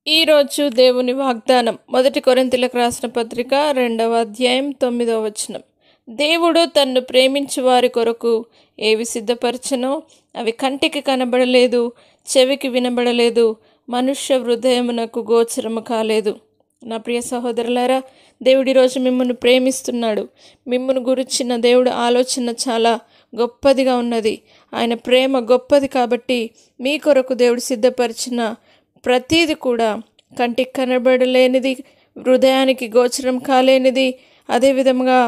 ఈరోజు దేవుని వాగ్దానం 1 కొరింథీయులకు రాసిన పత్రిక 2వ అధ్యాయం 9వ వచనం. దేవుడు తన్ను ప్రేమించు వారి కొరకు ఏవి సిద్ధపరచనో అవి కంటికి కనబడలేదు, చెవికి వినబడలేదు, మనుష్య హృదయమునకు గోచరము కాలేదు. నా ప్రియ సహోదరులారా, దేవుడు ఈరోజు మిమ్మల్ని ప్రేమిస్తున్నాడు. మిమ్మల్ని గురించిన దేవుడు ఆలోచన చాలా గొప్పదిగా ఉన్నది. ఆయన ప్రేమ గొప్పది కాబట్టి మీ కొరకు దేవుడు సిద్ధపరిచిన ప్రతీది కూడా కంటికి కనబడలేనిది, హృదయానికి గోచరం కాలేనిది, అదేవిధంగా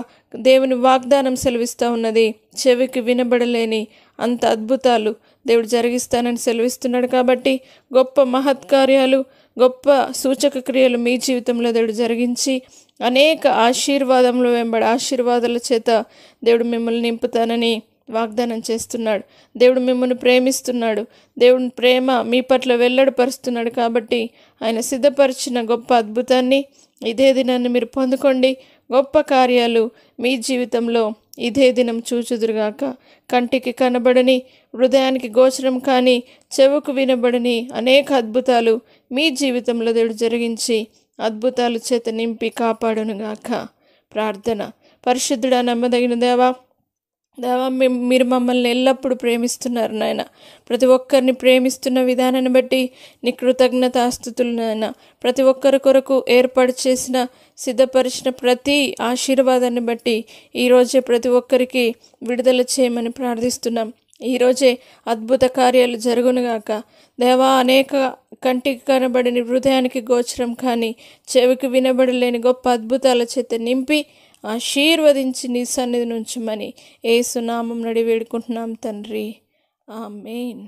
దేవుని వాగ్దానం సెలవిస్తూ ఉన్నది. చెవికి వినబడలేని అంత అద్భుతాలు దేవుడు జరిగిస్తానని సెలవిస్తున్నాడు. కాబట్టి గొప్ప మహత్కార్యాలు, గొప్ప సూచక క్రియలు మీ జీవితంలో దేవుడు జరిగించి అనేక ఆశీర్వాదములు వెంబడి ఆశీర్వాదాల చేత దేవుడు మిమ్మల్ని నింపుతానని వాగ్దానం చేస్తున్నాడు. దేవుడు మిమ్మల్ని ప్రేమిస్తున్నాడు. దేవుని ప్రేమ మీ పట్ల వెల్లడిపరుస్తున్నాడు. కాబట్టి ఆయన సిద్ధపరిచిన గొప్ప అద్భుతాన్ని ఇదే దినాన్ని మీరు పొందుకోండి. గొప్ప కార్యాలు మీ జీవితంలో ఇదే దినం చూచుదురుగాక. కంటికి కనబడని, హృదయానికి గోచరం కానీ, చెవుకు వినబడని అనేక అద్భుతాలు మీ జీవితంలో దేవుడు జరిగించి అద్భుతాల చేత నింపి కాపాడునుగాక. ప్రార్థన. పరిశుద్ధుడా, నమ్మదగిన దేవా, మీరు మమ్మల్ని ఎల్లప్పుడూ ప్రేమిస్తున్నారు నాయన. ప్రతి ఒక్కరిని ప్రేమిస్తున్న విధానాన్ని బట్టి నీ కృతజ్ఞతాస్తుతులు నాయన. ప్రతి ఒక్కరి కొరకు ఏర్పాటు చేసిన, సిద్ధపరిచిన ప్రతి ఆశీర్వాదాన్ని బట్టి ఈరోజే ప్రతి ఒక్కరికి విడుదల చేయమని ప్రార్థిస్తున్నాం. ఈరోజే అద్భుత కార్యాలు జరుగునుగాక దేవా. అనేక కంటికి కనబడని, హృదయానికి గోచరం కానీ, చెవికి వినబడలేని గొప్ప అద్భుతాల చేత నింపి ఆశీర్వదించి నీ సన్నిధి నుంచమని యేసు నామమున వేడుకుంటున్నాం తండ్రి. ఆమేన్.